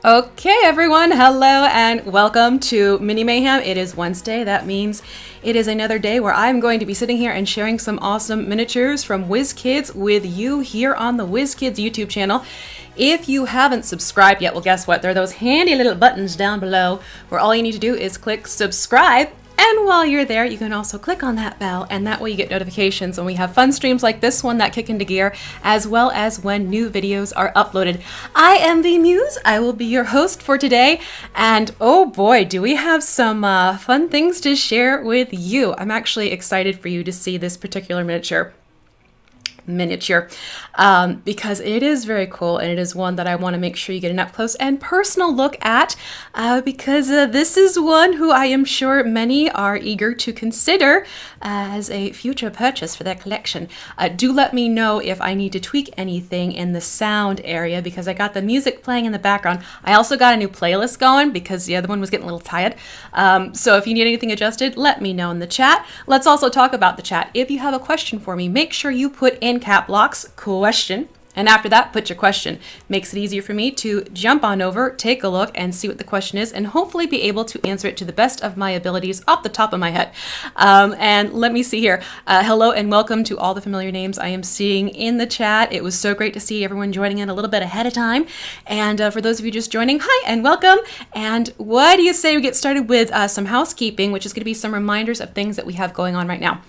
Okay, everyone, hello and welcome to Mini Mayhem. It is Wednesday. That means it is another day where I'm going to be sitting here and sharing some awesome miniatures from WizKids with you here on the WizKids YouTube channel. If you haven't subscribed yet, well, guess what? There are those handy little buttons down below where all you need to do is click subscribe. And while you're there, you can also click on that bell, and that way you get notifications when we have fun streams like this one that kick into gear, as well as when new videos are uploaded. I am Vee Mus'e. I will be your host for today, and oh boy, do we have some fun things to share with you. I'm actually excited for you to see this particular miniature because it is very cool, and it is one that I want to make sure you get an up close and personal look at because this is one who I am sure many are eager to consider as a future purchase for their collection. Do let me know if I need to tweak anything in the sound area because I got the music playing in the background. I also got a new playlist going because the other one was getting a little tired. So if you need anything adjusted, let me know in the chat. Let's also talk about the chat. If you have a question for me, make sure you put in cap locks question, and after that put your question. Makes it easier for me to jump on over, take a look, and see what the question is, and hopefully be able to answer it to the best of my abilities off the top of my head. And let me see here. Hello and welcome to all the familiar names I am seeing in the chat. It was so great to see everyone joining in a little bit ahead of time. And for those of you just joining, hi and welcome. And what do you say we get started with some housekeeping, which is going to be some reminders of things that we have going on right now.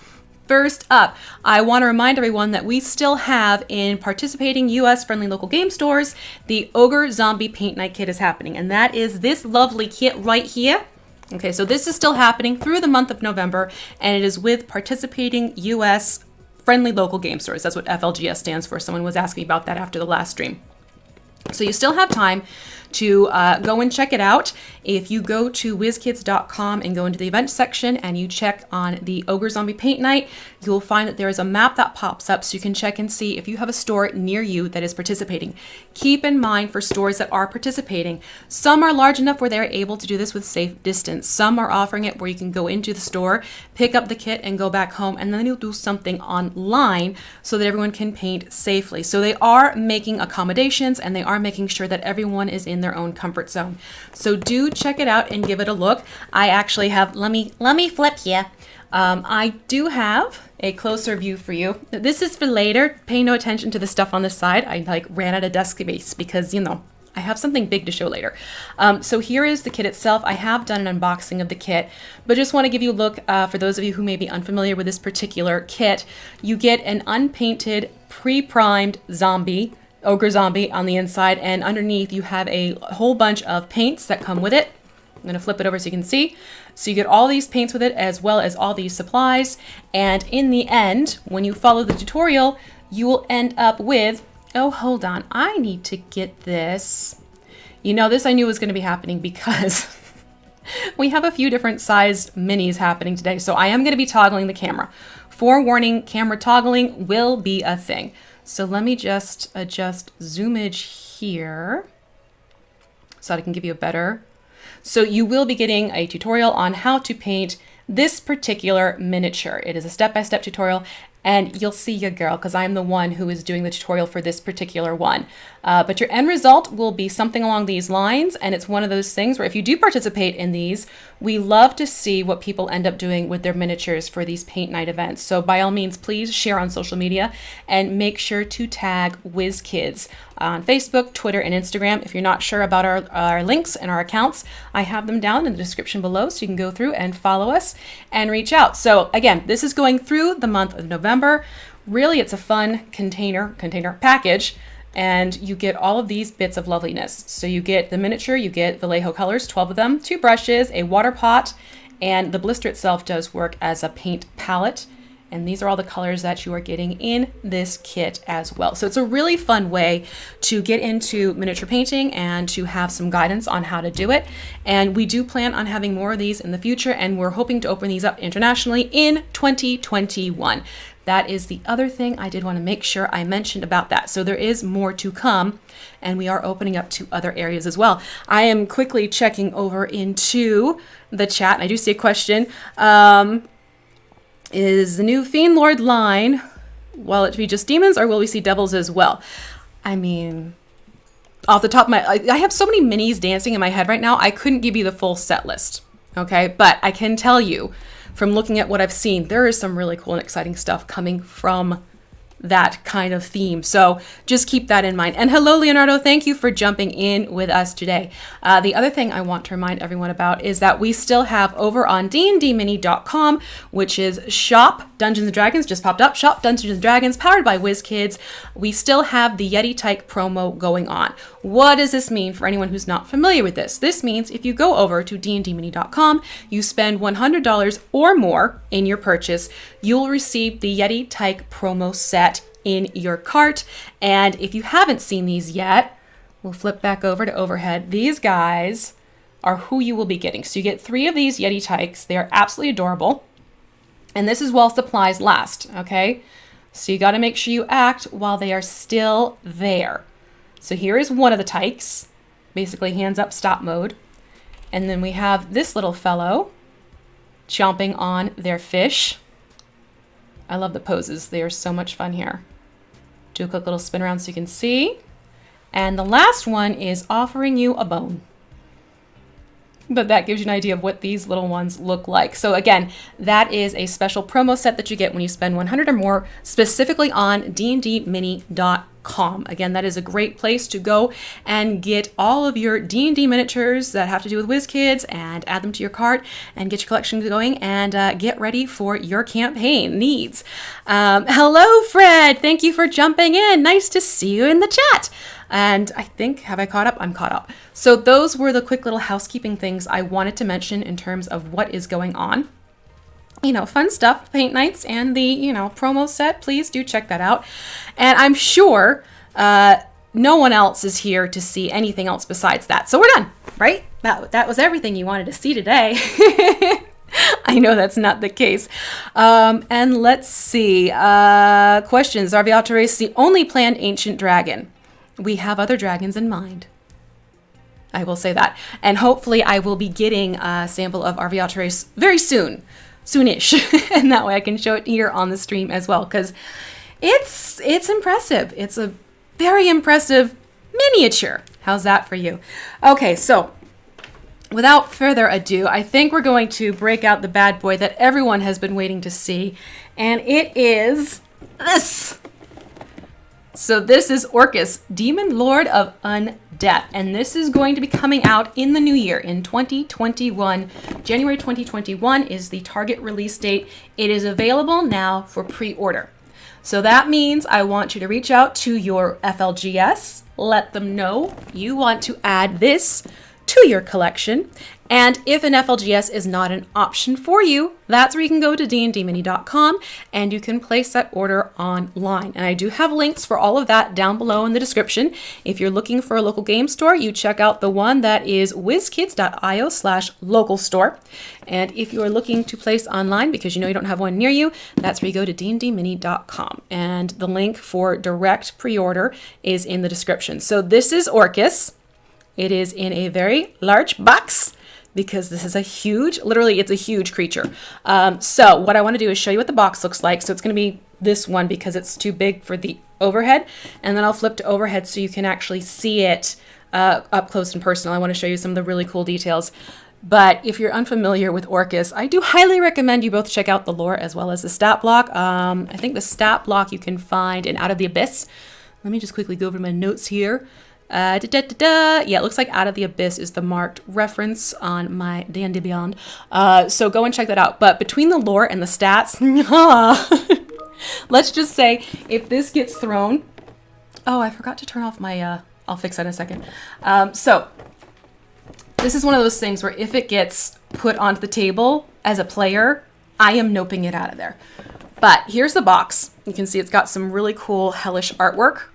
First up, I want to remind everyone that we still have in participating US friendly local game stores, the Ogre Zombie Paint Night kit is happening, and that is this lovely kit right here. Okay, so this is still happening through the month of November, and it is with participating US friendly local game stores. That's what FLGS stands for. Someone was asking about that after the last stream. So you still have time to go and check it out. If you go to wizkids.com and go into the event section and you check on the Ogre Zombie Paint Night, you'll find that there is a map that pops up so you can check and see if you have a store near you that is participating. Keep in mind for stores that are participating, some are large enough where they're able to do this with safe distance. Some are offering it where you can go into the store, pick up the kit and go back home, and then you'll do something online so that everyone can paint safely. So they are making accommodations and they are making sure that everyone is in their own comfort zone. So do check it out and give it a look. I actually have, let me flip here. I do have a closer view for you. This is for later. Pay no attention to the stuff on the side. I ran out of desk space because, you know, I have something big to show later. So here is the kit itself. I have done an unboxing of the kit, but just want to give you a look for those of you who may be unfamiliar with this particular kit. You get an unpainted, pre-primed ogre zombie on the inside, and underneath you have a whole bunch of paints that come with it. I'm going to flip it over so you can see. So you get all these paints with it as well as all these supplies, and in the end, when you follow the tutorial, you will end up with, oh, hold on, I need to get this. You know, this I knew was going to be happening because we have a few different sized minis happening today, so I am going to be toggling the camera. Forewarning, camera toggling will be a thing. So let me just adjust zoomage here so that I can give you a better. So you will be getting a tutorial on how to paint this particular miniature. It is a step-by-step tutorial, and you'll see your girl because I'm the one who is doing the tutorial for this particular one. But your end result will be something along these lines, and it's one of those things where if you do participate in these, we love to see what people end up doing with their miniatures for these paint night events. So by all means, please share on social media and make sure to tag WizKids on Facebook, Twitter, and Instagram. If you're not sure about our links and our accounts, I have them down in the description below so you can go through and follow us and reach out. So again, this is going through the month of November. Really, it's a fun container package, and you get all of these bits of loveliness. So you get the miniature, you get Vallejo colors, 12 of them, 2 brushes, a water pot, and the blister itself does work as a paint palette. And these are all the colors that you are getting in this kit as well. So it's a really fun way to get into miniature painting and to have some guidance on how to do it. And we do plan on having more of these in the future, and we're hoping to open these up internationally in 2021. That is the other thing I did want to make sure I mentioned about that. So there is more to come, and we are opening up to other areas as well. I am quickly checking over into the chat, and I do see a question. Is the new Fiend Lord line, will it be just demons, or will we see devils as well? I mean, off the top of my, I have so many minis dancing in my head right now, I couldn't give you the full set list. Okay, but I can tell you from looking at what I've seen, there is some really cool and exciting stuff coming from that kind of theme. So just keep that in mind. And hello, Leonardo. Thank you for jumping in with us today. The other thing I want to remind everyone about is that we still have over on dndmini.com, which is shop Dungeons & Dragons, just popped up, shop Dungeons & Dragons, powered by WizKids. We still have the Yeti Tyke promo going on. What does this mean for anyone who's not familiar with this? This means if you go over to dndmini.com, you spend $100 or more in your purchase, you'll receive the Yeti Tyke promo set in your cart. And if you haven't seen these yet, we'll flip back over to overhead. These guys are who you will be getting. So you get 3 of these Yeti Tykes. They are absolutely adorable. And this is while supplies last, okay? So you got to make sure you act while they are still there. So here is one of the Tykes, basically hands up stop mode. And then we have this little fellow chomping on their fish. I love the poses. They are so much fun here. Do a quick little spin around so you can see. And the last one is offering you a bone. But that gives you an idea of what these little ones look like. So again, that is a special promo set that you get when you spend 100 or more, specifically on dndmini.com. Again, that is a great place to go and get all of your D&D miniatures that have to do with WizKids and add them to your cart and get your collection going and get ready for your campaign needs. Hello, Fred. Thank you for jumping in. Nice to see you in the chat. And I think, have I caught up? I'm caught up. So those were the quick little housekeeping things I wanted to mention in terms of what is going on. You know, fun stuff, paint nights and the, you know, promo set. Please do check that out. And I'm sure no one else is here to see anything else besides that. So we're done, right? That was everything you wanted to see today. I know that's not the case. And let's see. Questions. Arviatore is the only planned ancient dragon. We have other dragons in mind. I will say that. And hopefully I will be getting a sample of Arviatore very soon. Soonish. And that way I can show it here on the stream as well. Because it's impressive. It's a very impressive miniature. How's that for you? Okay, so without further ado, I think we're going to break out the bad boy that everyone has been waiting to see. And it is this. So this is Orcus, Demon Lord of Undeath, and this is going to be coming out in the new year, in 2021. January 2021 is the target release date. It is available now for pre-order. So that means I want you to reach out to your FLGS, let them know you want to add this to your collection. And if an FLGS is not an option for you, that's where you can go to dndmini.com and you can place that order online. And I do have links for all of that down below in the description. If you're looking for a local game store, you check out the one that is wizkids.io/local store. And if you are looking to place online because you know you don't have one near you, that's where you go to dndmini.com. And the link for direct pre-order is in the description. So this is Orcus. It is in a very large box because this is a huge, literally it's a huge creature. So what I want to do is show you what the box looks like. So it's going to be this one because it's too big for the overhead. And then I'll flip to overhead so you can actually see it up close and personal. I want to show you some of the really cool details. But if you're unfamiliar with Orcus, I do highly recommend you both check out the lore as well as the stat block. I think the stat block you can find in Out of the Abyss. Let me just quickly go over my notes here. Yeah, it looks like Out of the Abyss is the marked reference on my D&D Beyond. So go and check that out. But between the lore and the stats, let's just say if this gets thrown... Oh, I forgot to turn off my... I'll fix that in a second. So this is one of those things where if it gets put onto the table as a player, I am noping it out of there. But here's the box. You can see it's got some really cool hellish artwork.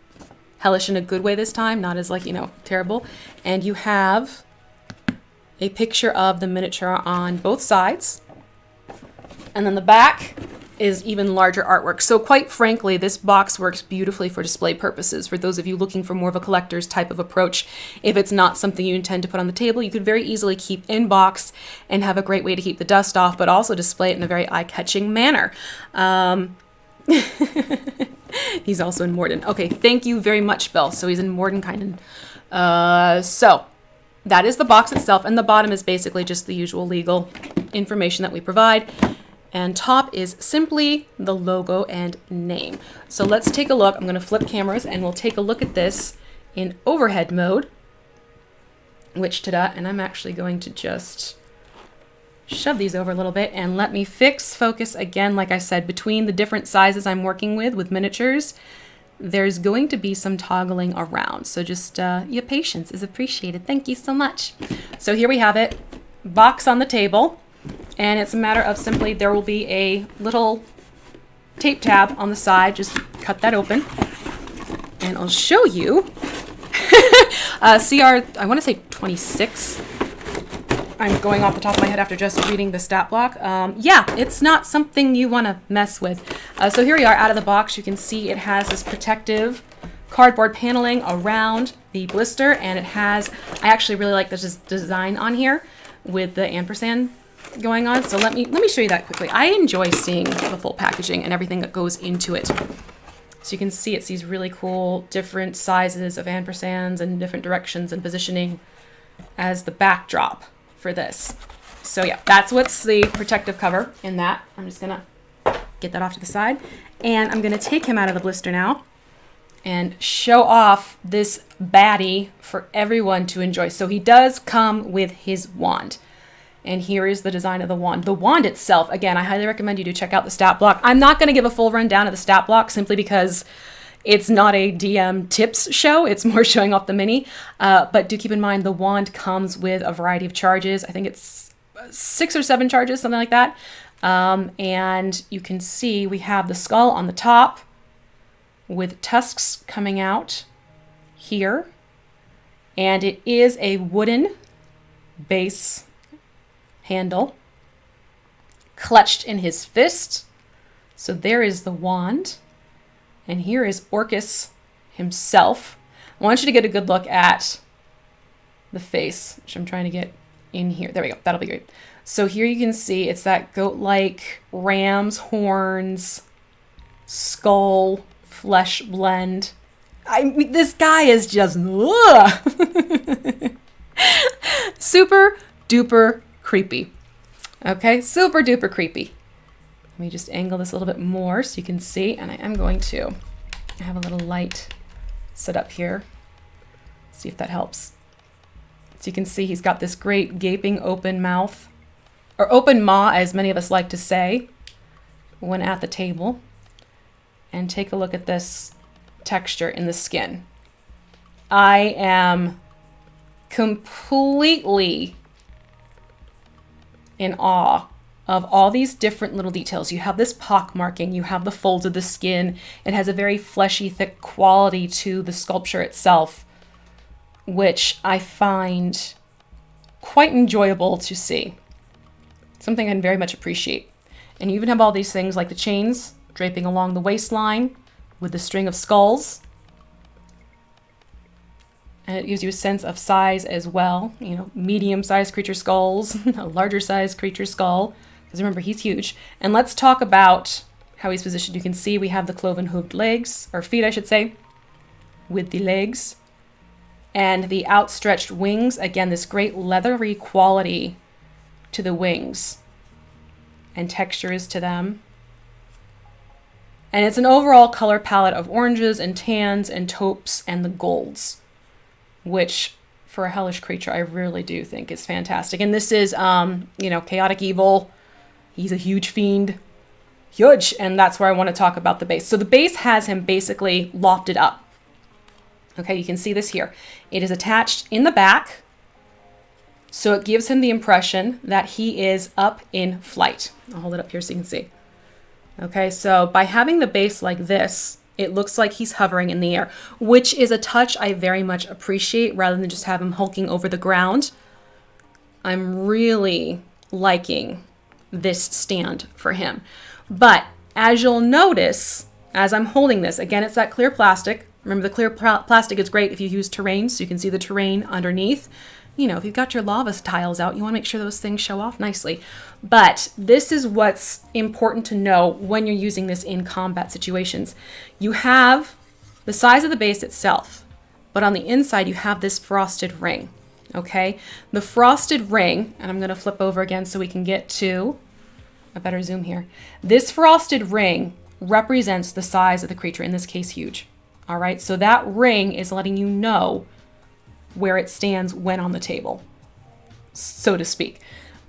Hellish in a good way this time, not as like, you know, terrible. And you have a picture of the miniature on both sides. And then the back is even larger artwork. So quite frankly, this box works beautifully for display purposes. For those of you looking for more of a collector's type of approach, if it's not something you intend to put on the table, you could very easily keep in box and have a great way to keep the dust off, but also display it in a very eye-catching manner. He's also in Morden. Okay, thank you very much, Bill. So he's in Mordenkainen. So that is the box itself, and the bottom is basically just the usual legal information that we provide. And top is simply the logo and name. So let's take a look. I'm going to flip cameras and we'll take a look at this in overhead mode, which and I'm actually going to just shove these over a little bit and let me focus again. Like I said, between the different sizes I'm working with miniatures, there's going to be some toggling around. So just your patience is appreciated. Thank you so much. So here we have it, box on the table. And it's a matter of simply, there will be a little tape tab on the side. Just cut that open. And I'll show you. CR, I want to say 26. I'm going off the top of my head after just reading the stat block. Yeah, it's not something you want to mess with. So here we are out of the box. You can see it has this protective cardboard paneling around the blister. And it has, I actually really like this design on here with the ampersand going on. So let me show you that quickly. I enjoy seeing the full packaging and everything that goes into it. So you can see it's these really cool different sizes of ampersands and different directions and positioning as the backdrop for this. So yeah, that's what's the protective cover in that. I'm just gonna get that off to the side, and I'm gonna take him out of the blister now and show off this baddie for everyone to enjoy. So he does come with his wand. And here is the design of the wand. The wand itself, again, I highly recommend you do check out the stat block. I'm not going to give a full rundown of the stat block simply because it's not a DM tips show. It's more showing off the mini. But do keep in mind the wand comes with a variety of charges. I think it's 6 or 7 charges, something like that. And you can see we have the skull on the top with tusks coming out here. And it is a wooden base handle clutched in his fist. So there is the wand, and here is Orcus himself. I want you to get a good look at the face, which I'm trying to get in here. There we go. That'll be great. So here you can see it's that goat-like ram's horns, skull, flesh blend. This guy is just super duper creepy. Okay, super duper creepy. Let me just angle this a little bit more so you can see, and I am going to have a little light set up here. See if that helps. So you can see he's got this great gaping open mouth, or open maw as many of us like to say when at the table. And take a look at this texture in the skin. I am completely in awe of all these different little details. You have this pock marking, you have the folds of the skin. It has a very fleshy, thick quality to the sculpture itself, which I find quite enjoyable to see. Something I very much appreciate. And you even have all these things like the chains draping along the waistline with the string of skulls. And it gives you a sense of size as well. You know, medium-sized creature skulls, a larger-sized creature skull. Because remember, he's huge. And let's talk about how he's positioned. You can see we have the cloven hooved legs, or feet, I should say, with the legs. And the outstretched wings. Again, this great leathery quality to the wings. And textures to them. And it's an overall color palette of oranges and tans and taupes and the golds, which for a hellish creature, I really do think is fantastic. And this is, chaotic evil. He's a huge fiend. Huge. And that's where I want to talk about the base. So the base has him basically lofted up. Okay, you can see this here. It is attached in the back. So it gives him the impression that he is up in flight. I'll hold it up here so you can see. Okay, so by having the base like this, it looks like he's hovering in the air, which is a touch I very much appreciate rather than just have him hulking over the ground. I'm really liking this stand for him. But as you'll notice, as I'm holding this, again, it's that clear plastic. Remember, the clear plastic is great if you use terrain, so you can see the terrain underneath. You know, if you've got your lava tiles out, you want to make sure those things show off nicely. But this is what's important to know when you're using this in combat situations. You have the size of the base itself, but on the inside you have this frosted ring, okay? The frosted ring, and I'm going to flip over again so we can get to a better zoom here. This frosted ring represents the size of the creature, in this case huge. All right, so that ring is letting you know where it stands when on the table, so to speak.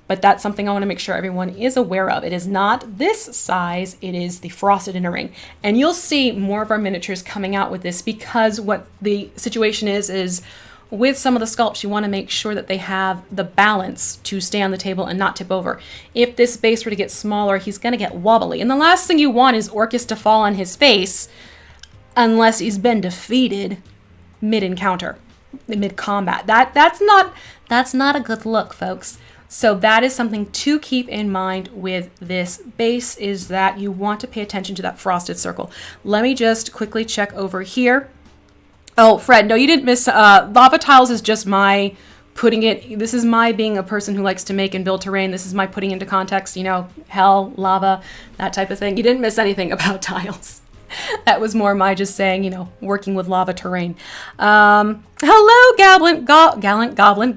But that's something I want to make sure everyone is aware of. It is not this size, it is the frosted inner ring. And you'll see more of our miniatures coming out with this, because what the situation is with some of the sculpts, you want to make sure that they have the balance to stay on the table and not tip over. If this base were to get smaller, he's going to get wobbly. And the last thing you want is Orcus to fall on his face unless he's been defeated mid-encounter, mid-combat. That's not a good look, folks. So that is something to keep in mind with this base, is that you want to pay attention to that frosted circle. Let me just quickly check over here. Oh, Fred, no, you didn't miss. Lava tiles is just my putting it. This is my being a person who likes to make and build terrain. This is my putting into context, you know, hell, lava, that type of thing. You didn't miss anything about tiles. That was more my just saying, you know, working with lava terrain. Hello, Gallant Goblin.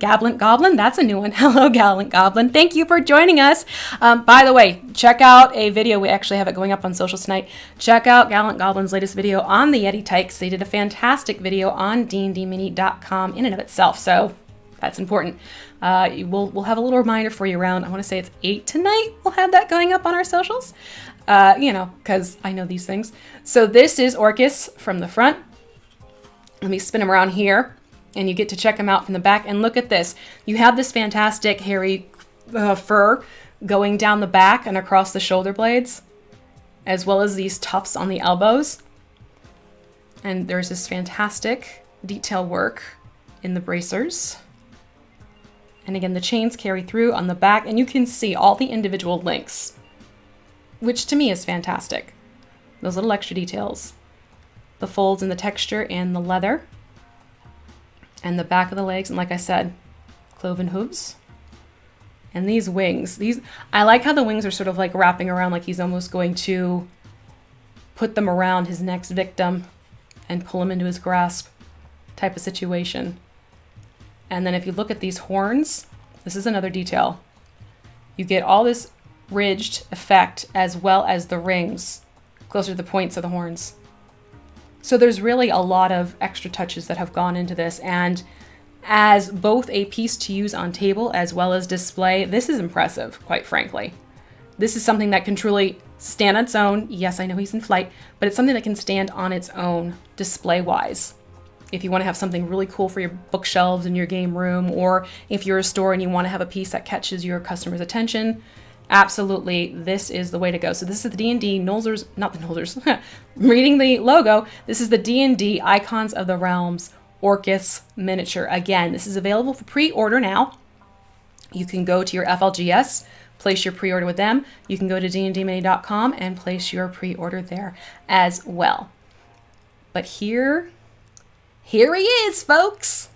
That's a new one. Hello, Gallant Goblin. Thank you for joining us. By the way, check out a video. We actually have it going up on socials tonight. Check out Gallant Goblin's latest video on the Yeti Tykes. They did a fantastic video on dndmini.com in and of itself. So that's important. We'll have a little reminder for you around, I want to say it's 8 tonight. We'll have that going up on our socials. You know, because I know these things. So this is Orcus from the front. Let me spin him around here, and you get to check him out from the back. And look at this. You have this fantastic hairy fur going down the back and across the shoulder blades, as well as these tufts on the elbows. And there's this fantastic detail work in the bracers. And again, the chains carry through on the back, and you can see all the individual links, which to me is fantastic. Those little extra details. The folds in the texture and the leather. And the back of the legs, and like I said, cloven hooves. And these wings. I like how the wings are sort of like wrapping around, like he's almost going to put them around his next victim and pull him into his grasp type of situation. And then if you look at these horns, this is another detail. You get all this ridged effect as well as the rings closer to the points of the horns. So there's really a lot of extra touches that have gone into this, and as both a piece to use on table as well as display, this is impressive, quite frankly. This is something that can truly stand on its own. Yes, I know he's in flight, but it's something that can stand on its own display-wise. If you want to have something really cool for your bookshelves in your game room, or if you're a store and you want to have a piece that catches your customer's attention, absolutely, this is the way to go. So this is the D&D Nolzers, not the Nolzers, reading the logo, this is the D&D Icons of the Realms Orcus miniature. Again, this is available for pre-order now. You can go to your FLGS, place your pre-order with them. You can go to dndmini.com and place your pre-order there as well. But here he is, folks.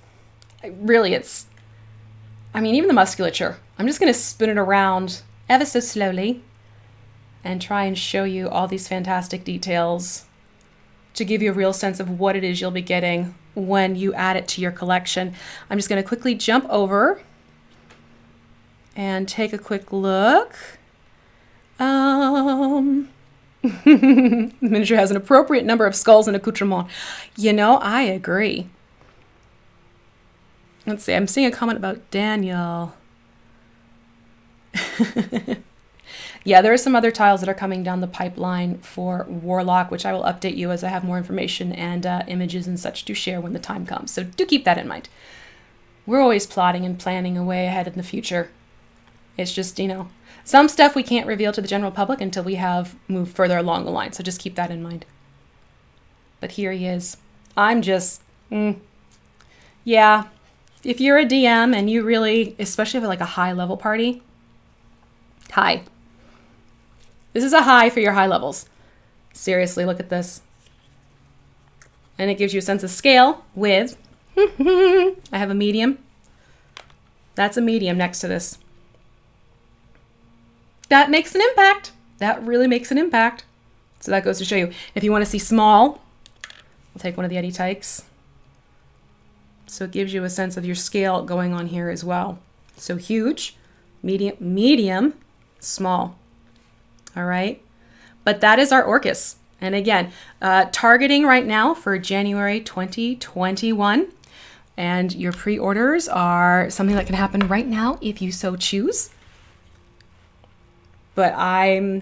Really, even the musculature. I'm just going to spin it around ever so slowly and try and show you all these fantastic details to give you a real sense of what it is you'll be getting when you add it to your collection. I'm just going to quickly jump over and take a quick look. The miniature has an appropriate number of skulls and accoutrements. You know, I agree. Let's see, I'm seeing a comment about Daniel. Yeah, there are some other tiles that are coming down the pipeline for Warlock, which I will update you as I have more information and images and such to share when the time comes. So do keep that in mind. We're always plotting and planning way ahead in the future. It's just, some stuff we can't reveal to the general public until we have moved further along the line. So just keep that in mind. But here he is. I'm just, yeah. If you're a DM and you really, especially for like a high level party, high. This is a high for your high levels. Seriously, look at this. And it gives you a sense of scale with, I have a medium. That's a medium next to this. That makes an impact. That really makes an impact. So that goes to show you. If you want to see small, I'll take one of the Yeti Tykes. So it gives you a sense of your scale going on here as well. So huge, medium, small. All right. But that is our Orcus. And again, targeting right now for January 2021. And your pre-orders are something that can happen right now if you so choose. But I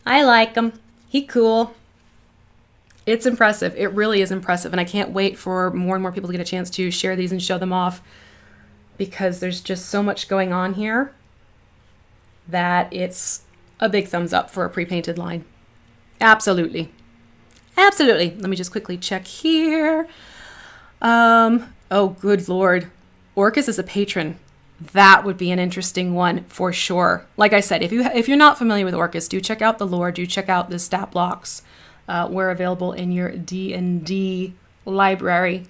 like him. He cool. It's impressive. It really is impressive. And I can't wait for more and more people to get a chance to share these and show them off, because there's just so much going on here that it's a big thumbs up for a pre-painted line. Absolutely. Absolutely. Let me just quickly check here. Oh, good Lord. Orcus is a patron. That would be an interesting one for sure. Like I said, if you're not familiar with Orcus, do check out the lore, do check out the stat blocks. We're available in your D&D library,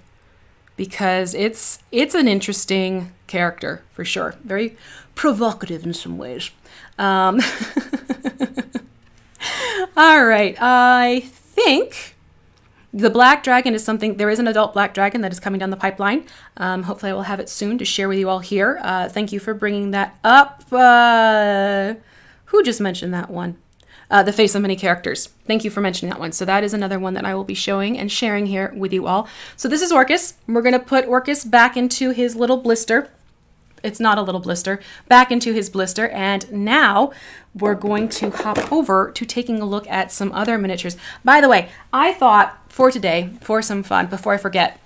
because it's an interesting character for sure. Very provocative in some ways. All right, I think the black dragon is something. There is an adult black dragon that is coming down the pipeline. Hopefully I will have it soon to share with you all here. Thank you for bringing that up. Who just mentioned that one? The Face of Many Characters. Thank you for mentioning that one. So that is another one that I will be showing and sharing here with you all. So this is Orcus. We're going to put Orcus back into his little blister. It's not a little blister. Back into his blister. And now we're going to hop over to taking a look at some other miniatures. By the way, I thought for today, for some fun, before I forget,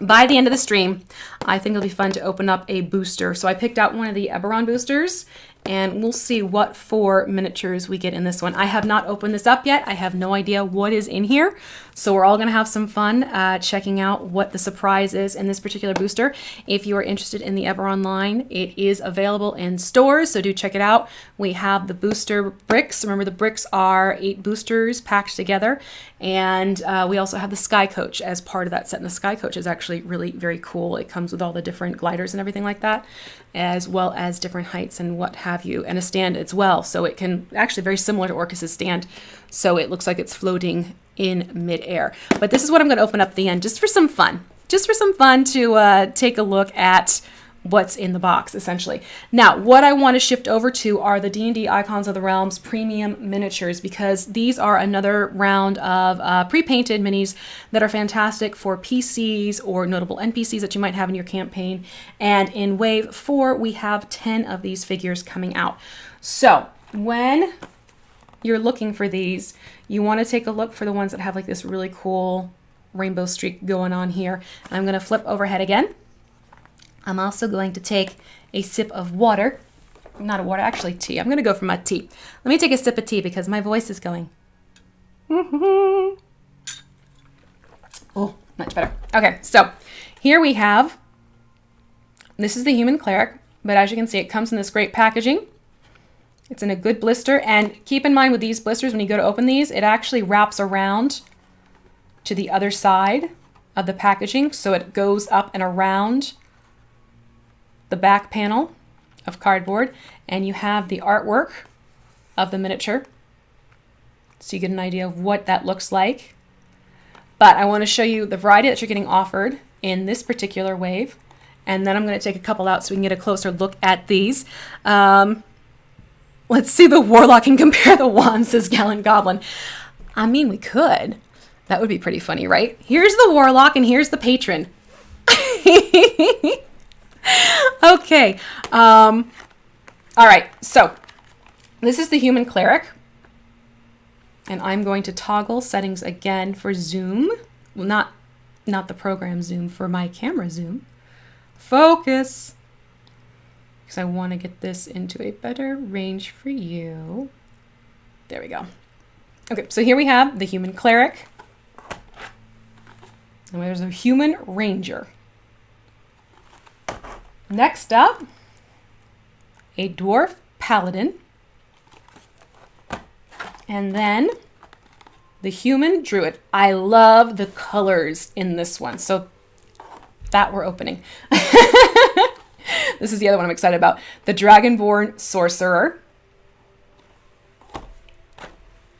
by the end of the stream, I think it'll be fun to open up a booster. So I picked out one of the Eberron boosters, and we'll see what 4 miniatures we get in this one. I have not opened this up yet. I have no idea what is in here. So we're all going to have some fun checking out what the surprise is in this particular booster. If you are interested in the Eberron line, it is available in stores, so do check it out. We have the booster bricks. Remember, the bricks are 8 boosters packed together. And we also have the Sky Coach as part of that set. And the Sky Coach is actually really very cool. It comes with all the different gliders and everything like that, as well as different heights and what have you, and a stand as well. So it can actually very similar to Orcus's stand. So it looks like it's floating in midair. But this is what I'm going to open up at the end, just for some fun. Just for some fun to take a look at what's in the box, essentially. Now, what I want to shift over to are the D&D Icons of the Realms premium miniatures, because these are another round of pre-painted minis that are fantastic for PCs or notable NPCs that you might have in your campaign. And in Wave 4, we have 10 of these figures coming out. So when you're looking for these, you want to take a look for the ones that have like this really cool rainbow streak going on here. And I'm going to flip overhead again. I'm also going to take a sip of water. Not a water, actually tea. I'm going to go for my tea. Let me take a sip of tea because my voice is going. Oh, much better. Okay, so here we have, this is the human cleric, but as you can see, it comes in this great packaging. It's in a good blister, and keep in mind with these blisters, when you go to open these, it actually wraps around to the other side of the packaging, so it goes up and around the back panel of cardboard, and you have the artwork of the miniature, so you get an idea of what that looks like. But I want to show you the variety that you're getting offered in this particular wave, and then I'm going to take a couple out so we can get a closer look at these. Let's see the Warlock and compare the wands, says Gallant Goblin. I mean, we could. That would be pretty funny, right? Here's the Warlock and here's the Patron. Okay. All right. So this is the human cleric. And I'm going to toggle settings again for zoom. Well, not the program zoom, for my camera zoom. Focus. Because I want to get this into a better range for you. There we go. Okay, so here we have the human cleric. And there's a human ranger. Next up, a dwarf paladin. And then the human druid. I love the colors in this one. So that we're opening. This is the other one I'm excited about. The dragonborn sorcerer.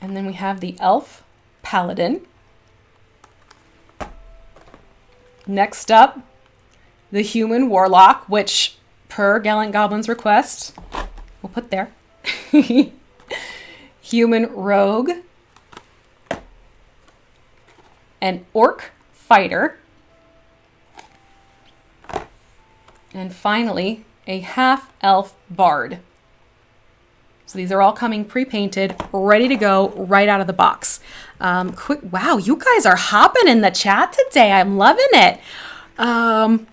And then we have the elf paladin. Next up, the human warlock, which per Gallant Goblin's request, we'll put there. Human rogue. An orc fighter. And finally, a half-elf bard. So these are all coming pre-painted, ready to go right out of the box. Wow, you guys are hopping in the chat today. I'm loving it.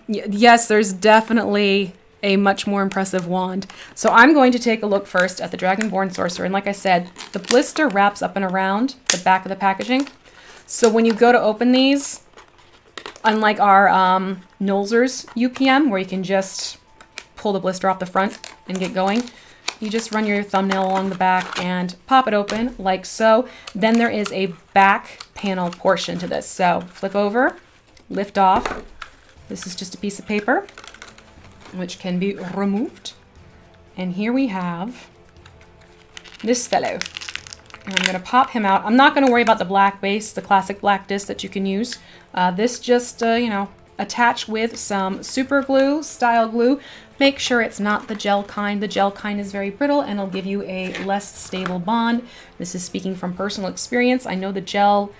Yes, there's definitely a much more impressive wand. So I'm going to take a look first at the Dragonborn Sorcerer. And like I said, the blister wraps up and around the back of the packaging. So when you go to open these, unlike our Nolzur's UPM, where you can just pull the blister off the front and get going, you just run your thumbnail along the back and pop it open like so. Then there is a back panel portion to this. So flip over, lift off. This is just a piece of paper, which can be removed. And here we have this fellow. And I'm going to pop him out. I'm not going to worry about the black base, the classic black disc that you can use. This just, attach with some super glue, style glue. Make sure it's not the gel kind. The gel kind is very brittle and it'll give you a less stable bond. This is speaking from personal experience. I know the gel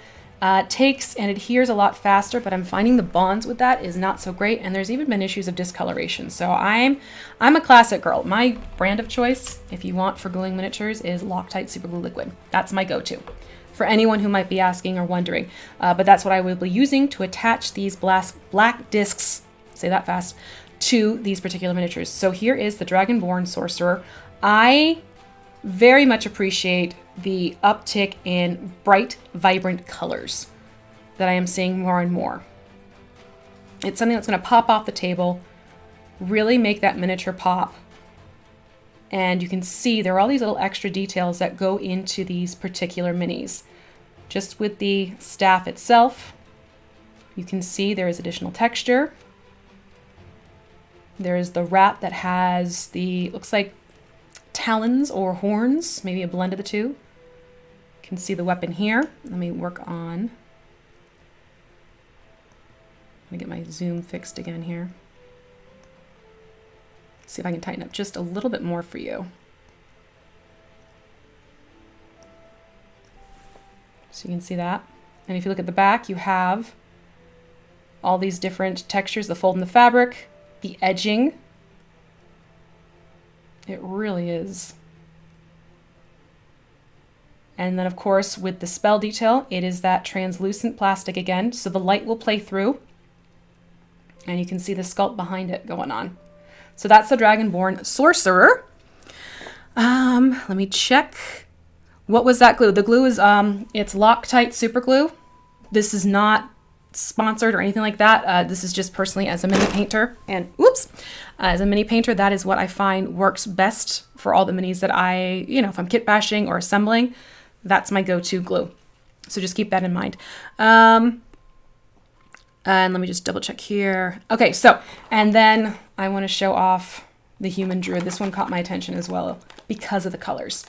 takes and adheres a lot faster, but I'm finding the bonds with that is not so great. And there's even been issues of discoloration. So I'm a classic girl. My brand of choice, if you want for gluing miniatures, is Loctite Super Glue Liquid. That's my go-to for anyone who might be asking or wondering. But that's what I will be using to attach these black discs, say that fast, to these particular miniatures. So here is the Dragonborn Sorcerer. I very much appreciate the uptick in bright, vibrant colors that I am seeing more and more. It's something that's going to pop off the table, really make that miniature pop. And you can see there are all these little extra details that go into these particular minis. Just with the staff itself, you can see there is additional texture. There is the wrap that has the, looks like talons or horns, maybe a blend of the two. You can see the weapon here. Let me work on, let me get my zoom fixed again here. See if I can tighten up just a little bit more for you. So you can see that. And if you look at the back, you have all these different textures, the fold in the fabric, the edging. It really is. And then of course with the spell detail, it is that translucent plastic again, so the light will play through. And you can see the sculpt behind it going on. So that's the Dragonborn Sorcerer. Let me check. What was that glue? The glue is, it's Loctite Super Glue. This is not sponsored or anything like that. This is just personally as a mini painter. And whoops, as a mini painter, that is what I find works best for all the minis that I, if I'm kit bashing or assembling, that's my go-to glue. So just keep that in mind. And let me just double check here. Okay, so, and then I want to show off the human druid. This one caught my attention as well because of the colors.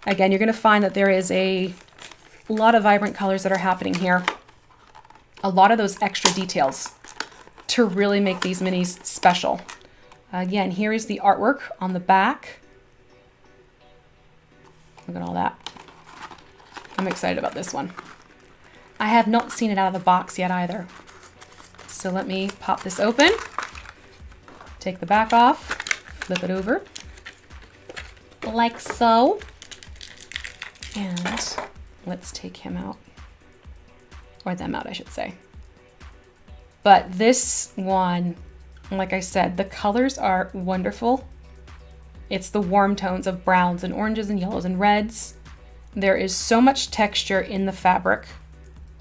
Again, you're going to find that there is a lot of vibrant colors that are happening here. A lot of those extra details to really make these minis special. Again, here is the artwork on the back. Look at all that. I'm excited about this one. I have not seen it out of the box yet either. So let me pop this open, take the back off, flip it over, like so. And let's take him out, or them out, I should say. But this one, like I said, the colors are wonderful. It's the warm tones of browns and oranges and yellows and reds. There is so much texture in the fabric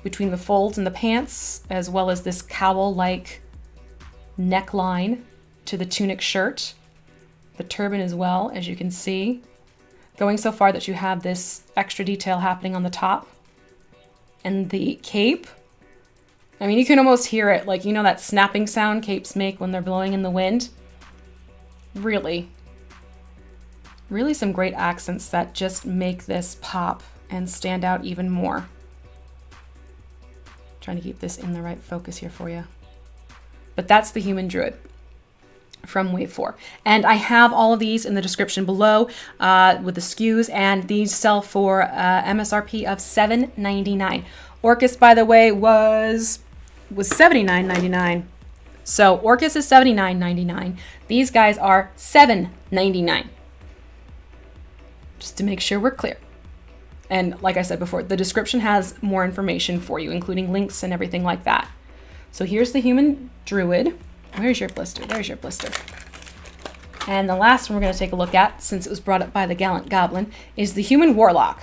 between the folds and the pants, as well as this cowl-like neckline to the tunic shirt, the turban as well, as you can see. Going so far that you have this extra detail happening on the top. And the cape, I mean, you can almost hear it, like, that snapping sound capes make when they're blowing in the wind. Really some great accents that just make this pop and stand out even more. Trying to keep this in the right focus here for you. But that's the human druid from wave 4. And I have all of these in the description below with the SKUs, and these sell for MSRP of $7.99. Orcus, by the way, was $79.99. So Orcus is $79.99. These guys are $7.99. Just to make sure we're clear. And like I said before, the description has more information for you, including links and everything like that. So here's the human druid. Where's your blister? There's your blister. And the last one we're going to take a look at, since it was brought up by the gallant goblin, is the human warlock.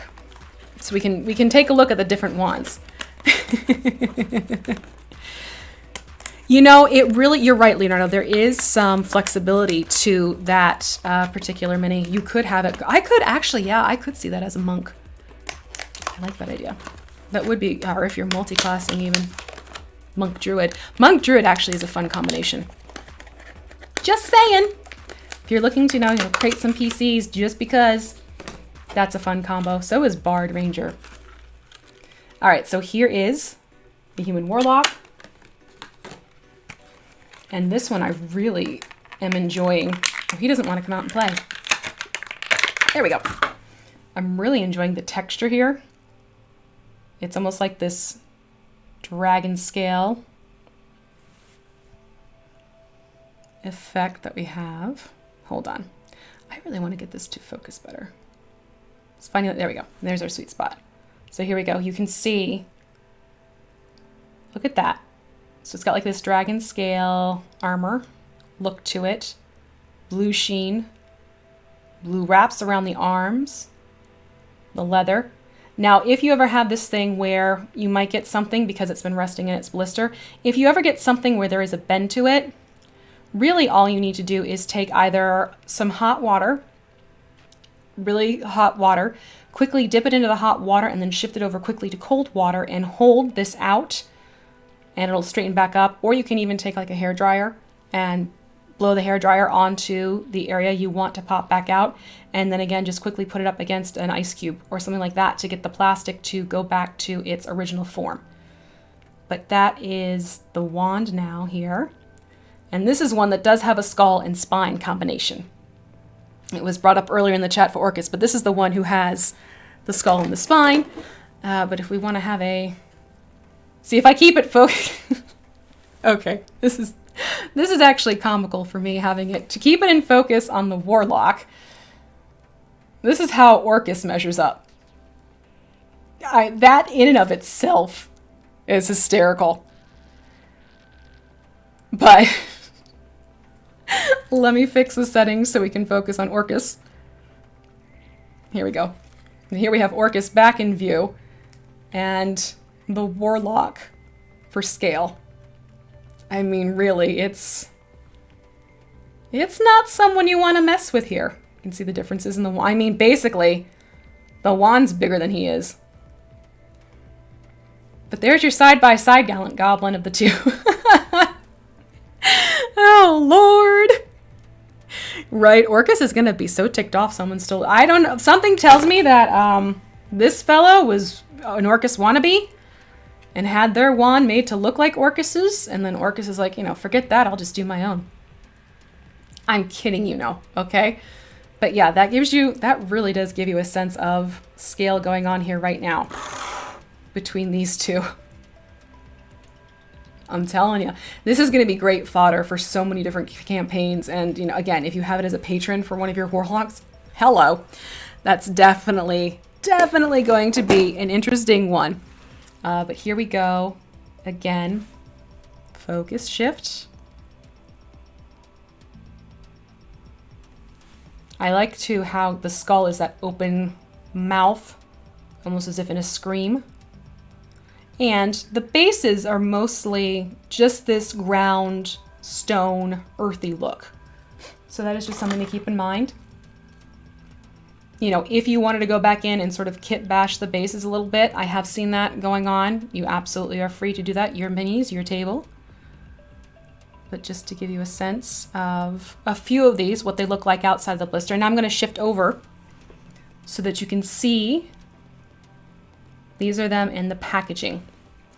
So we can take a look at the different wands. You know, it really, you're right, Leonardo. There is some flexibility to that particular mini. You could have it. I could actually, yeah, I could see that as a monk. I like that idea. That would be, or if you're multi-classing even. Monk druid. Monk druid actually is a fun combination. Just saying. If you're looking to, you know, create some PCs just because, that's a fun combo. So is Bard Ranger. All right, so here is the human warlock. And this one I really am enjoying. Oh, he doesn't want to come out and play. There we go. I'm really enjoying the texture here. It's almost like this dragon scale effect that we have. Hold on. I really want to get this to focus better. It's finding, there we go. There's our sweet spot. So here we go. You can see, look at that. So it's got like this dragon scale armor look to it. Blue sheen. Blue wraps around the arms. The leather. Now, if you ever have this thing where you might get something because it's been resting in its blister, if you ever get something where there is a bend to it, really all you need to do is take either some hot water, really hot water, quickly dip it into the hot water and then shift it over quickly to cold water and hold this out and it'll straighten back up. Or you can even take like a hairdryer and blow the hairdryer onto the area you want to pop back out. And then again, just quickly put it up against an ice cube or something like that to get the plastic to go back to its original form. But that is the wand now here. And this is one that does have a skull and spine combination. It was brought up earlier in the chat for Orcus, but this is the one who has the skull and the spine. But if we want to have a... See, if I keep it focused... Okay, this is actually comical for me, having it... To keep it in focus on the warlock, this is how Orcus measures up. That in and of itself is hysterical. But... Let me fix the settings so we can focus on Orcus. Here we go. And here we have Orcus back in view. And the warlock for scale. I mean, really, it's not someone you want to mess with here. You can see the differences in the wand. I mean, basically, the wand's bigger than he is. But there's your side-by-side gallant goblin of the two. Oh, Lord. Right, Orcus is going to be so ticked off someone stole... I don't know. Something tells me that this fellow was an Orcus wannabe and had their wand made to look like Orcus's. And then Orcus is like, you know, forget that. I'll just do my own. I'm kidding, you know, okay? But yeah, that really does give you a sense of scale going on here right now between these two. I'm telling you, this is going to be great fodder for so many different campaigns. And, you know, again, if you have it as a patron for one of your warlocks, hello. That's definitely going to be an interesting one. But here we go. Again, focus shift. I like to how the skull is that open mouth, almost as if in a scream. And the bases are mostly just this ground, stone, earthy look. So that is just something to keep in mind. You know, if you wanted to go back in and sort of kit bash the bases a little bit, I have seen that going on. You absolutely are free to do that. Your minis, your table. But just to give you a sense of a few of these, what they look like outside the blister. And I'm going to shift over so that you can see. These are them in the packaging.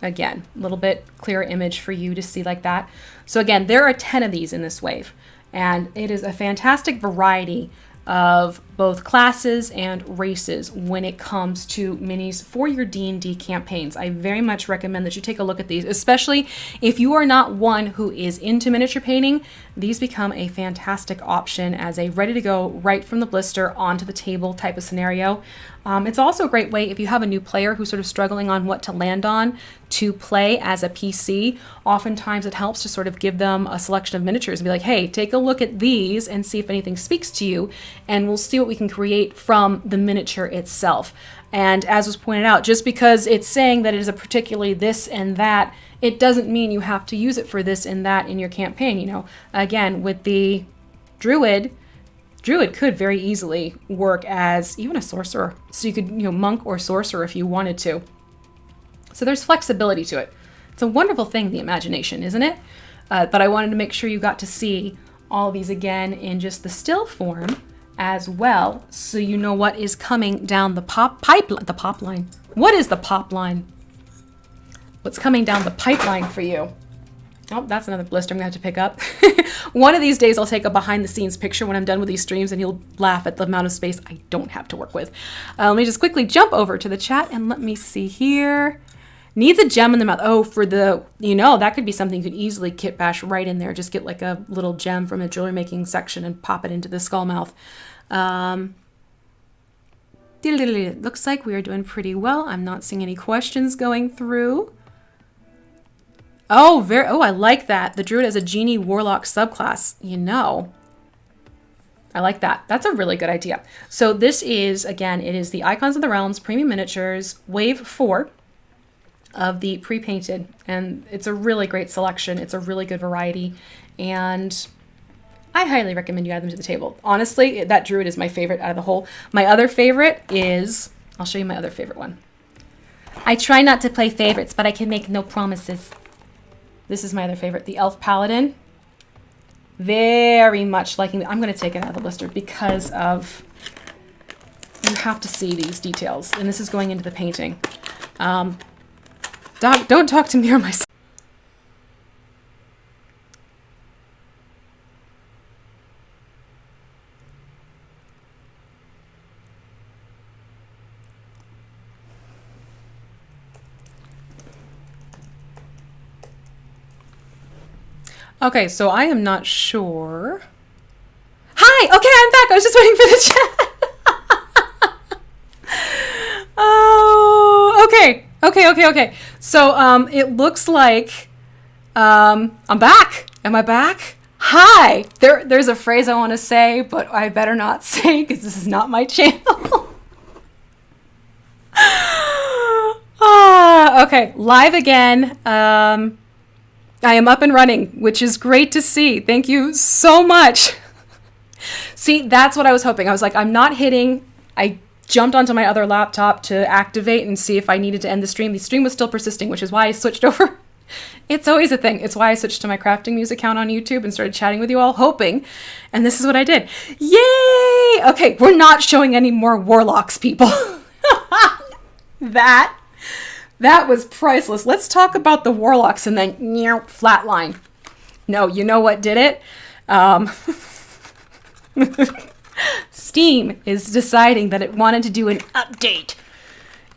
again, a little bit clearer image for you to see like that. So again, there are 10 of these in this wave, and it is a fantastic variety of both classes and races when it comes to minis for your D&D campaigns. I very much recommend that you take a look at these, especially if you are not one who is into miniature painting. These become a fantastic option as a ready to go right from the blister onto the table type of scenario. It's also a great way if you have a new player who's sort of struggling on what to land on to play as a PC. Oftentimes it helps to sort of give them a selection of miniatures and be like, hey, take a look at these and see if anything speaks to you, and we'll see what we can create from the miniature itself. And as was pointed out, just because it's saying that it is a particularly this and that, it doesn't mean you have to use it for this and that in your campaign. You know, again, with the Druid could very easily work as even a sorcerer. So you could, you know, monk or sorcerer if you wanted to. So there's flexibility to it. It's a wonderful thing, the imagination, isn't it? But I wanted to make sure you got to see all of these again in just the still form as well, so you know what is coming down the pipeline. What is the pop line? What's coming down the pipeline for you? Oh, that's another blister I'm gonna have to pick up. One of these days I'll take a behind the scenes picture when I'm done with these streams, and you'll laugh at the amount of space I don't have to work with. Let me just quickly jump over to the chat and let me see here. Needs a gem in the mouth. Oh, for the, you know, that could be something you could easily kit bash right in there. Just get like a little gem from a jewelry making section and pop it into the skull mouth. It looks like we are doing pretty well. I'm not seeing any questions going through. Oh, I like that. The Druid as a Genie Warlock subclass. You know, I like that. That's a really good idea. So this is, again, it is the Icons of the Realms Premium Miniatures Wave 4 of the pre-painted, and it's a really great selection. It's a really good variety, and I highly recommend you add them to the table. Honestly, that Druid is my favorite out of the whole. My other favorite is, I'll show you my other favorite one. I try not to play favorites, but I can make no promises. This is my other favorite, the Elf Paladin. Very much liking, I'm gonna take it out of the blister because of, you have to see these details, and this is going into the painting. Don't talk to me or my. Okay, so I am not sure. Hi! Okay, I'm back. I was just waiting for the chat. Oh, okay. Okay. So it looks like I'm back. Am I back? Hi! There's a phrase I want to say, but I better not say because this is not my channel. Okay, live again. I am up and running, which is great to see. Thank you so much. See, that's what I was hoping. I was like, I'm not hitting. I jumped onto my other laptop to activate and see if I needed to end the stream. The stream was still persisting, which is why I switched over. It's always a thing. It's why I switched to my crafting music account on YouTube and started chatting with you all, hoping. And this is what I did. Yay! Okay, we're not showing any more warlocks, people. That was priceless. Let's talk about the warlocks and then flatline. No, you know what did it? Steam is deciding that it wanted to do an update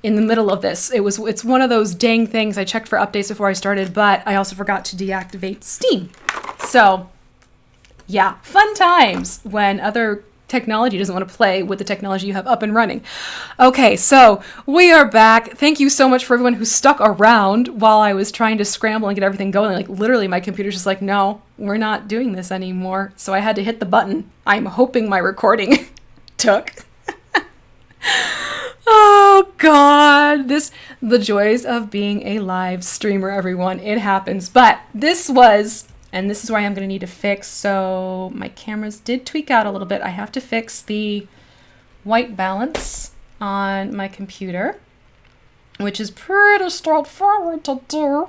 in the middle of this. It's one of those dang things. I checked for updates before I started, but I also forgot to deactivate Steam. So yeah, fun times when other technology doesn't want to play with the technology you have up and running. Okay, so we are back. Thank you so much for everyone who stuck around while I was trying to scramble and get everything going. Like literally my computer's just like, no, we're not doing this anymore. So I had to hit the button. I'm hoping my recording took. Oh God, the joys of being a live streamer, everyone. It happens. But this was, and this is where I'm going to need to fix. So my cameras did tweak out a little bit. I have to fix the white balance on my computer, which is pretty straightforward to do.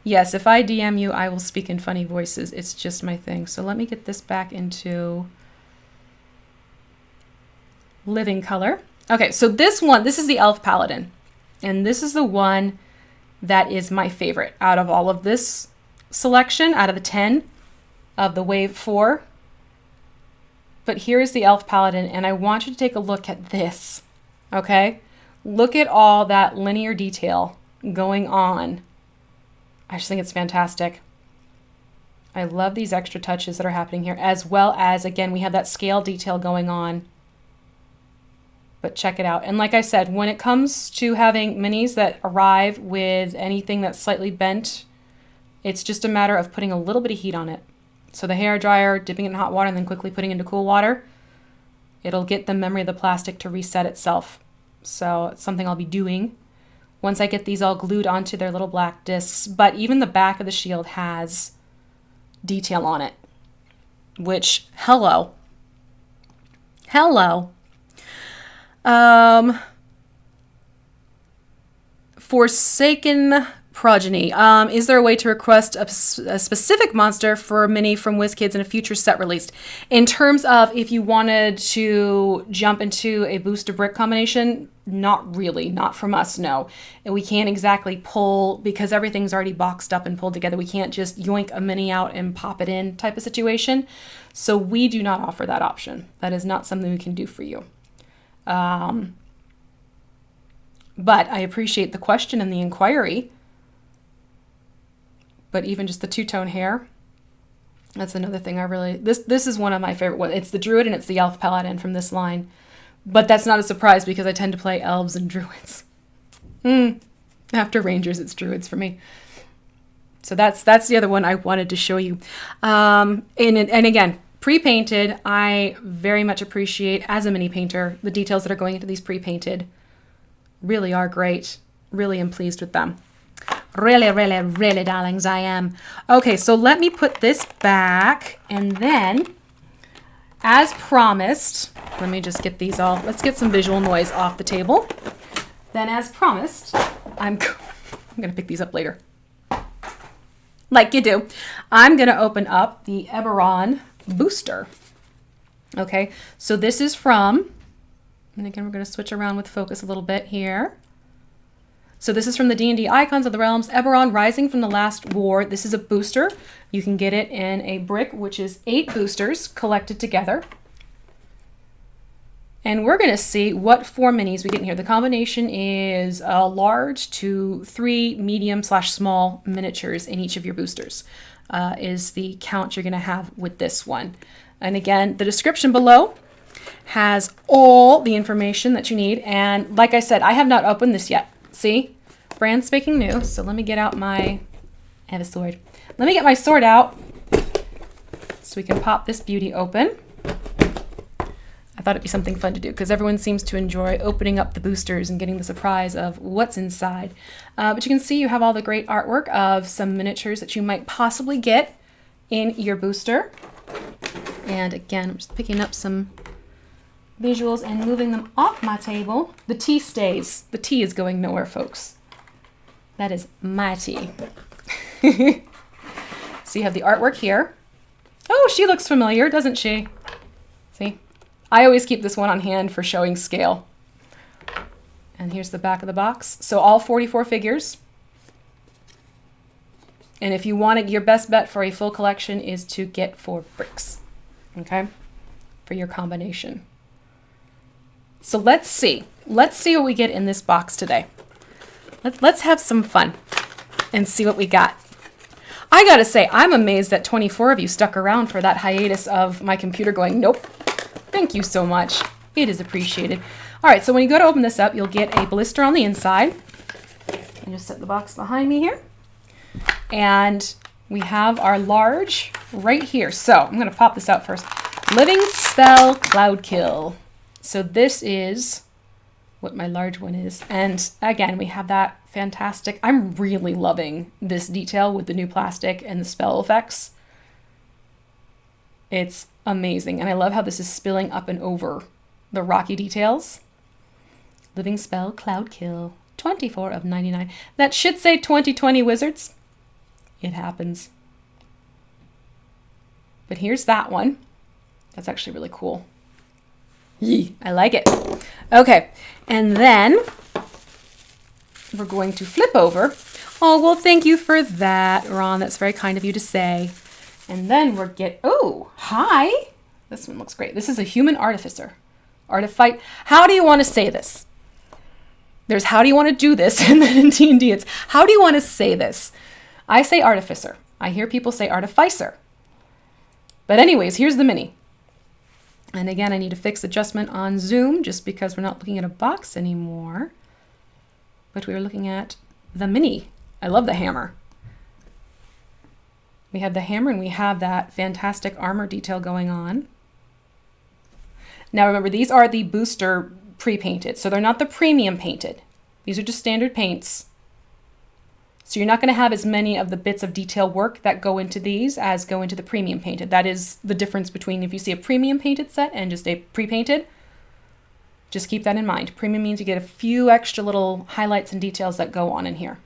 Yes, if I DM you, I will speak in funny voices. It's just my thing. So let me get this back into living color. Okay, so this is the Elf Paladin. And this is the one that is my favorite out of all of this selection, out of the 10 of the Wave 4. But here's the Elf Paladin, and I want you to take a look at this, okay? Look at all that linear detail going on. I just think it's fantastic. I love these extra touches that are happening here, as well as, again, we have that scale detail going on. But check it out. And like I said, when it comes to having minis that arrive with anything that's slightly bent, it's just a matter of putting a little bit of heat on it. So the hair dryer, dipping it in hot water, and then quickly putting it into cool water, it'll get the memory of the plastic to reset itself. So it's something I'll be doing once I get these all glued onto their little black discs. But even the back of the shield has detail on it, which, hello. Forsaken Progeny. Is there a way to request a specific monster for a mini from WizKids in a future set released? In terms of if you wanted to jump into a booster brick combination, not really, not from us, no. And we can't exactly pull, because everything's already boxed up and pulled together. We can't just yoink a mini out and pop it in type of situation. So we do not offer that option. That is not something we can do for you. But I appreciate the question and the inquiry. But even just the two-tone hair, that's another thing I really... This is one of my favorite ones. It's the Druid and it's the Elf Paladin from this line. But that's not a surprise because I tend to play Elves and Druids. After Rangers, it's Druids for me. So that's the other one I wanted to show you. And again, pre-painted, I very much appreciate, as a mini painter, the details that are going into these pre-painted really are great. Really am pleased with them. Really, really, really, darlings, I am. Okay, so let me put this back, and then, as promised, let me just get these all, let's get some visual noise off the table. Then, as promised, I'm going to pick these up later. Like you do. I'm going to open up the Eberron booster. Okay, so this is from, and again, we're going to switch around with focus a little bit here. So this is from the D&D Icons of the Realms, Eberron Rising from the Last War. This is a booster. You can get it in a brick, which is 8 boosters collected together. And we're going to see what 4 minis we get in here. The combination is large to 3 medium/small miniatures in each of your boosters, is the count you're going to have with this one. And again, the description below has all the information that you need. And like I said, I have not opened this yet. See, brand spanking new. So let me get out I have a sword. Let me get my sword out so we can pop this beauty open. I thought it'd be something fun to do because everyone seems to enjoy opening up the boosters and getting the surprise of what's inside. But you can see you have all the great artwork of some miniatures that you might possibly get in your booster. And again, I'm just picking up some visuals and moving them off my table. The tea stays. The tea is going nowhere, folks. That is my tea. So you have the artwork here. Oh, she looks familiar, doesn't she? See? I always keep this one on hand for showing scale. And here's the back of the box. So all 44 figures. And if you wanted, your best bet for a full collection is to get 4 bricks. Okay? For your combination. So let's see. Let's see what we get in this box today. Let's have some fun and see what we got. I gotta say, I'm amazed that 24 of you stuck around for that hiatus of my computer going, nope. Thank you so much. It is appreciated. All right, so when you go to open this up, you'll get a blister on the inside. And just set the box behind me here. And we have our large right here. So I'm gonna pop this out first. Living Spell Cloudkill. So this is what my large one is. And again, we have that fantastic, I'm really loving this detail with the new plastic and the spell effects. It's amazing. And I love how this is spilling up and over the rocky details. Living Spell Cloudkill, 24 of 99. That should say 2020 Wizards. It happens. But here's that one. That's actually really cool. Yee, I like it. Okay, and then we're going to flip over. Oh, well, thank you for that, Ron. That's very kind of you to say. And then oh, hi. This one looks great. This is a human artificer. Artifice. How do you want to say this? There's how do you want to do this? And then in D&D, it's how do you want to say this? I say artificer. I hear people say artificer. But anyways, here's the mini. And again, I need to fix adjustment on Zoom just because we're not looking at a box anymore. But we are looking at the mini. I love the hammer. We have the hammer and we have that fantastic armor detail going on. Now remember, these are the booster pre-painted, so they're not the premium painted. These are just standard paints. So you're not going to have as many of the bits of detail work that go into these as go into the premium painted. That is the difference between if you see a premium painted set and just a pre-painted. Just keep that in mind. Premium means you get a few extra little highlights and details that go on in here.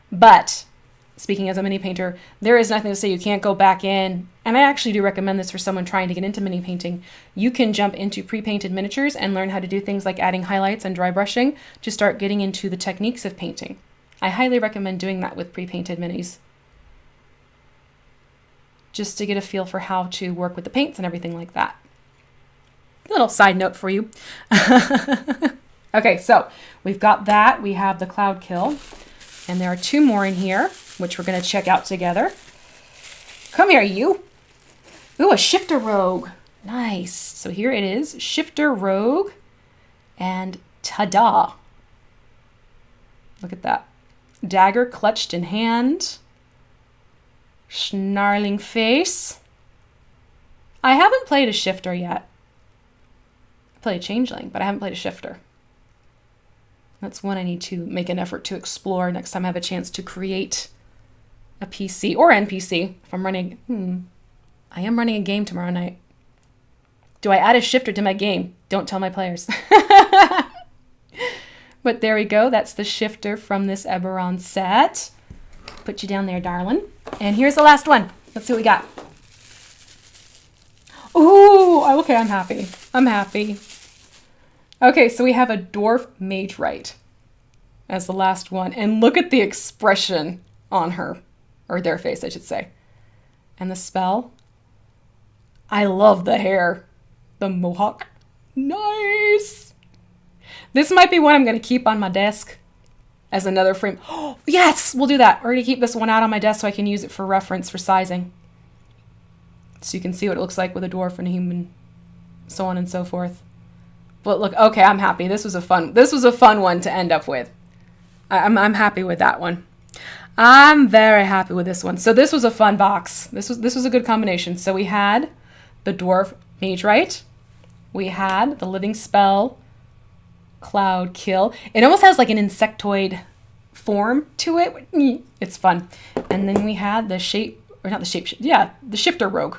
But speaking as a mini painter, there is nothing to say you can't go back in. And I actually do recommend this for someone trying to get into mini painting. You can jump into pre-painted miniatures and learn how to do things like adding highlights and dry brushing to start getting into the techniques of painting. I highly recommend doing that with pre-painted minis. Just to get a feel for how to work with the paints and everything like that. A little side note for you. Okay, so we've got that. We have the cloud kill. And there are two more in here, which we're going to check out together. Come here, you. Ooh, a shifter rogue. Nice. So here it is, shifter rogue. And ta-da. Look at that. Dagger clutched in hand. Snarling face. I haven't played a shifter yet. I played a changeling, but I haven't played a shifter. That's one I need to make an effort to explore next time I have a chance to create a PC or NPC. If I'm running, I am running a game tomorrow night. Do I add a shifter to my game? Don't tell my players. But there we go. That's the shifter from this Eberron set. Put you down there, darling. And here's the last one. Let's see what we got. Ooh, okay, I'm happy. I'm happy. Okay, so we have a dwarf mage right as the last one. And look at the expression on her, or their face, I should say. And the spell. I love the hair. The mohawk. Nice. This might be one I'm going to keep on my desk as another frame. Oh, yes, we'll do that. We're going to keep this one out on my desk so I can use it for reference for sizing. So you can see what it looks like with a dwarf and a human, so on and so forth. But look, okay, I'm happy. This was a fun one to end up with. I'm happy with that one. I'm very happy with this one. So this was a fun box. This was a good combination. So we had the dwarf mage right. We had the living spell cloud kill. It almost has like an insectoid form to it. It's fun. And then we had the the shifter rogue.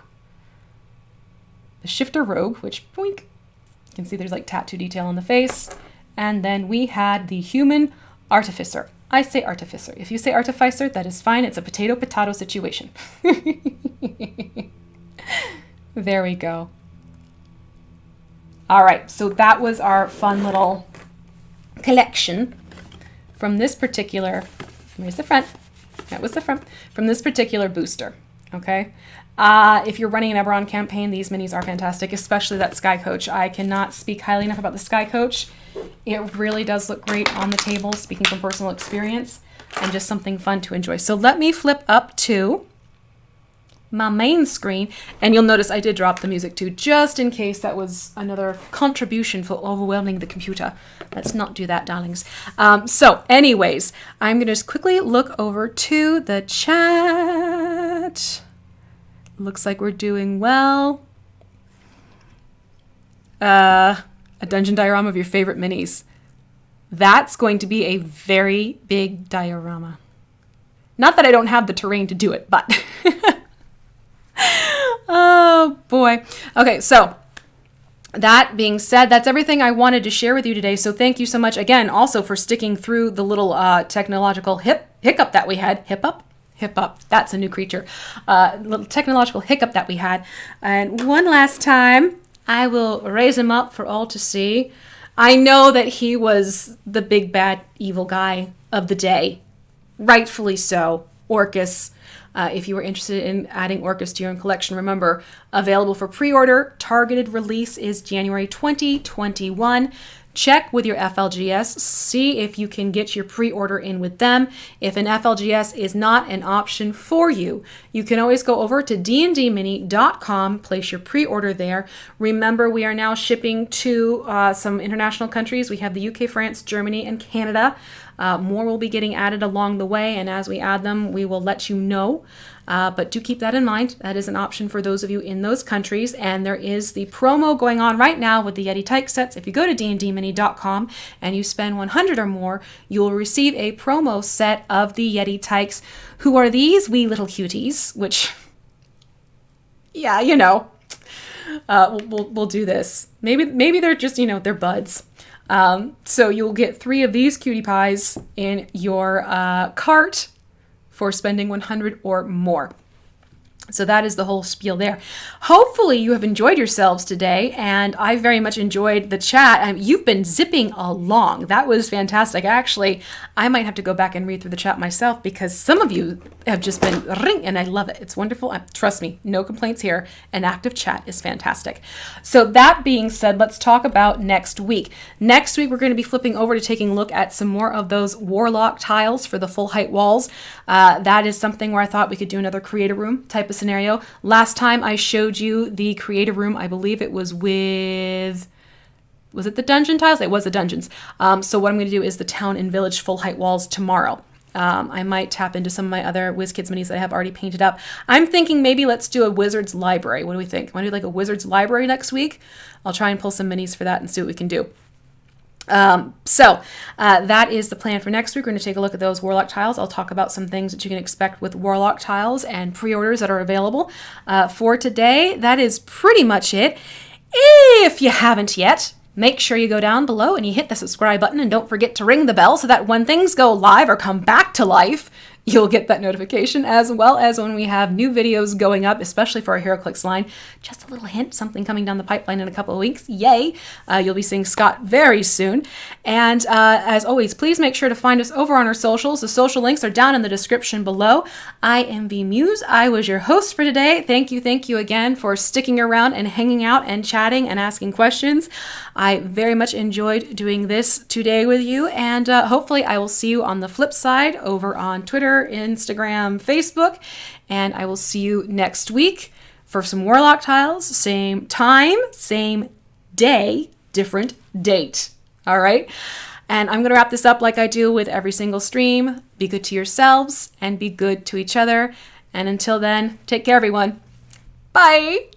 The shifter rogue, which boink. You can see there's like tattoo detail on the face. And then we had the human artificer. I say artificer. If you say artificer, that is fine. It's a potato-potato situation. There we go. All right, so that was our fun little collection from this particular, here's the front, that was the front, from this particular booster, okay? If you're running an Eberron campaign, these minis are fantastic, especially that Sky Coach. I cannot speak highly enough about the Sky Coach. It really does look great on the table, speaking from personal experience, and just something fun to enjoy. So let me flip up to my main screen, and you'll notice I did drop the music too, just in case that was another contribution for overwhelming the computer. Let's not do that, darlings. So anyways, I'm going to just quickly look over to the chat. Looks like we're doing well. A dungeon diorama of your favorite minis. That's going to be a very big diorama. Not that I don't have the terrain to do it, but... Oh boy. Okay, so that being said, that's everything I wanted to share with you today. So thank you so much again also for sticking through the little technological hiccup that we had. Hiccup. That's a new creature. Little technological hiccup that we had. And one last time, I will raise him up for all to see. I know that he was the big bad evil guy of the day. rightfully so, Orcus. If you are interested in adding Orcus to your own collection, remember, available for pre-order. Targeted release is January 2021. Check with your FLGS. See if you can get your pre-order in with them. If an FLGS is not an option for you, you can always go over to dndmini.com, place your pre-order there. Remember, we are now shipping to some international countries. We have the UK, France, Germany, and Canada. More will be getting added along the way, and as we add them, we will let you know. But do keep that in mind. That is an option for those of you in those countries. And there is the promo going on right now with the Yeti Tyke sets. If you go to dndmini.com and you spend 100 or more, you will receive a promo set of the Yeti Tykes. Who are these wee little cuties? Which, yeah, you know, we'll do this. Maybe they're just, they're buds. So you'll get 3 of these cutie pies in your cart for spending 100 or more. So that is the whole spiel there. Hopefully you have enjoyed yourselves today, and I very much enjoyed the chat. You've been zipping along. That was fantastic. Actually, I might have to go back and read through the chat myself because some of you have just been ring, and I love it. It's wonderful. Trust me, no complaints here. An active chat is fantastic. So that being said, let's talk about next week. Next week, we're going to be flipping over to taking a look at some more of those warlock tiles for the full height walls. That is something where I thought we could do another creator room type of scenario. Last time I showed you the creator room, I believe it was with, was it the dungeon tiles? It was the dungeons. So what I'm going to do is the town and village full height walls tomorrow. I might tap into some of my other WizKids minis that I have already painted up. I'm thinking maybe let's do a wizard's library. What do we think? Want to do like a wizard's library next week? I'll try and pull some minis for that and see what we can do. So that is the plan for next week. We're going to take a look at those warlock tiles. I'll talk about some things that you can expect with warlock tiles and pre-orders that are available. For today, that is pretty much it. If you haven't yet, make sure you go down below and you hit the subscribe button, and don't forget to ring the bell so that when things go live or come back to life, you'll get that notification, as well as when we have new videos going up, especially for our HeroClix line. Just a little hint, something coming down the pipeline in a couple of weeks. Yay! You'll be seeing Scott very soon. And as always, please make sure to find us over on our socials. The social links are down in the description below. I am Vee Mus'e. I was your host for today. Thank you again for sticking around and hanging out and chatting and asking questions. I very much enjoyed doing this today with you, and hopefully I will see you on the flip side over on Twitter, Instagram, Facebook, and I will see you next week for some warlock tiles. Same time, same day, different date. All right? And I'm going to wrap this up like I do with every single stream. Be good to yourselves and be good to each other. And until then, take care, everyone. Bye.